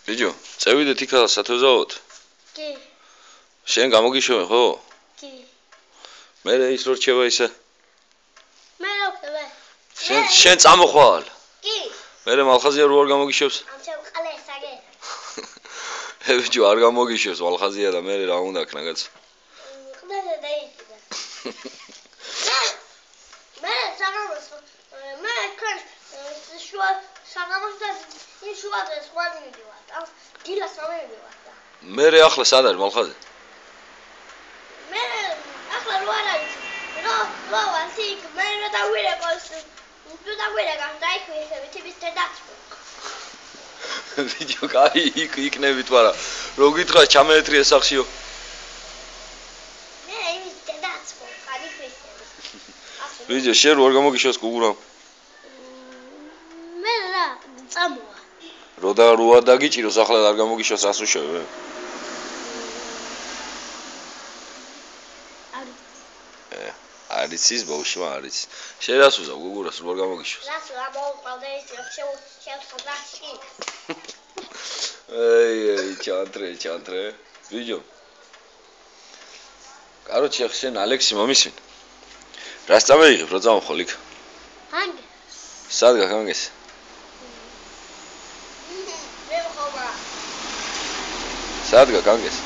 ბიჭო, წევიდეთ იქ სათევზაოდ? კი. შენ გამოგიშვენ, ხო? კი. მე ის რო რჩება ისე? მე რა ხდება? შენ წამოხვალ. კი. მე მალხაზია რო არ გამოგიშვებს? ამ შევყალე საგე. ბიჭო, არ გამოგიშვებს მალხაზია და მე რა უნდა აქ ნაგაც? ხდება დაიჭირა. მე საგამოს მე ქან შუა საგამოს და ის შუა დღეს ხვანი მივიდივარ. დილას მომივიდივარ. მე ახლა სად არის მალხაზე? მე ახლა რო არ არის. რო ვასიკ მე რა დავირეკოს. თუ დავირეკამ დაიქვიეხებით ის დედაცო. ბიჭო, კაი იქნებით, მაგრამ რო გითხრა ჩამეეთრიე სახშიო. მე ის დედაცო, ხარი ქვიხები. ბიჭო, შენ რო არ გამოგიშვას კუგურამ? მე რა წამოვა. რო არ დაგიჭიროს ახლა არ გამოგიშვას რას უშვებ? არის ის ბავშვი არის. შენ რას უზავ გუგურას რო არ გამოგიშვას? რას ამოვყავდა ის შევსხდაში. ეი, ჩანტრე. ბიჭო. კაროჩე, შენ ალექსი მომისვენ. რას წამეიღებ რო წამოხვალ იქ? ჰანგე. სად გაგანგეს? მე ხომა. სად გაგანგეს?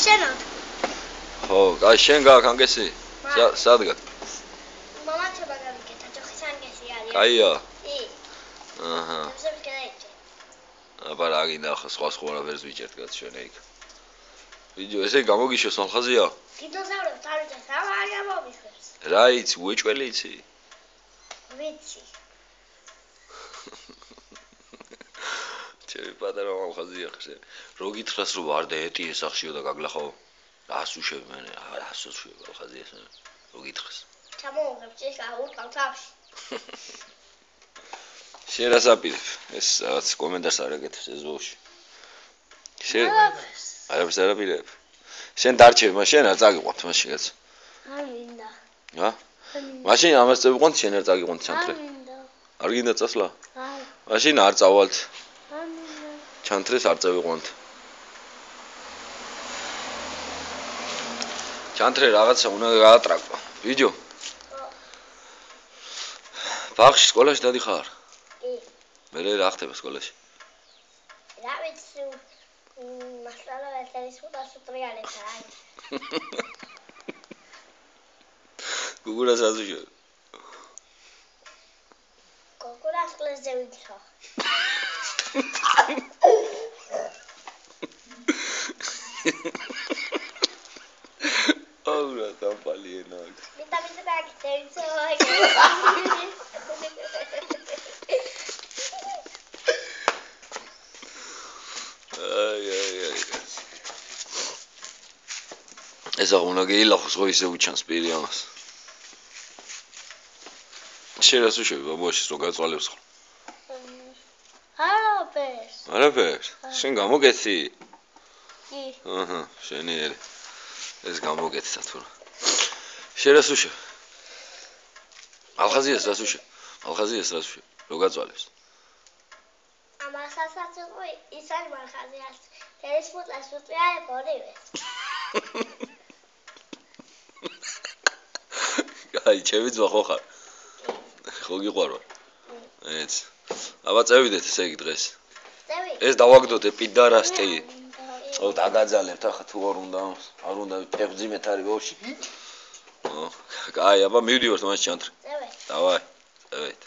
შენო. ხო, კაი, შენ გაგანგესი? სად გა? მამა ჩება გავიკეთა, ჯოხის ანგესი არის. კაია. კი. აჰა. ზემს გადაიჭე. აბა რა გინდა ახლა სხვა არაფერს ვიჭერთ კაც შენ იქ. ბიჭო, ესე გამოგიშვეს მალხაზია? დინოზავრებს თავიდან არ გამოგიშვებს. რა იცი, უეჭველი იცი? ვიცი. ჩემი პატარა მალხაზია ხე. რო გითხრას რომ არ დაეტიე სახშიო და გაგლახო? რას უშვებ მე? რას უშვებ მალხაზიას? რო გითხრას. ჩამოუღებ ჭიშა უკან თავში. შენ რას აპირებ? ეს რაღაც კომენტარს არ აკეთებს ეს ბოში. შენ არაფერს არ აპირებ? შენ დარჩე, მაშინ არ წაგიყვანთ მაშინ კაც. არ მინდა. ჰა? მაშინ ამას წევიყვანთ, შენ არ წაგიყვანთ ჩანტრე. არ მინდა. არ გინდა წასვლა? არ. მაშინ არ წავალთ. არ მინდა. ჩანტრეს არ წევიყვანთ. ჩანტრე რაღაცა უნდა გაატრაკვა. ბიჭო. ბაღში სკოლაში დადიხარ? კი. მე რა ხდება სკოლაში? რა ვიცი, მასალა ეს სუტრიალეთა აი. გუგურას აზუჟე. გუგურას კლასზე ვიქო. აურა დაპალიანა. ვიტამინი დაგიწევიცო. აი. ეს აღუნა გეილახოს ხო ისე უჩანს პირი ამას. შენ რას უშვებ ბაბუაშის რო გაწვალებს ხო? არაფერს. შენ გამოგეცი? კი. აჰა, შენიერი. ეს გამოგეცსა თუ რა. შენ რას უშვებ? მალხაზიას რას უშვებ? რო გაწვალებს? ამასაც უყვი ის არის მალხაზიას. ეს ფუტლას უწვია ბოლივე. აი, ჩემი ძმა ხო ხარ? ხო გიყვარვა? ეც. აბა წევიდეთ ესე იგი დღეს. ეს დავაგდოთ ეპიდარასტი. ო დაგაძალებთ ახლა თუ არ უნდა ფეხბზიმეთ არის ბავში. ო, კაი, აბა მივდივართ მაშინ ჩანტრე. წევეთ. დავაი, წევეთ.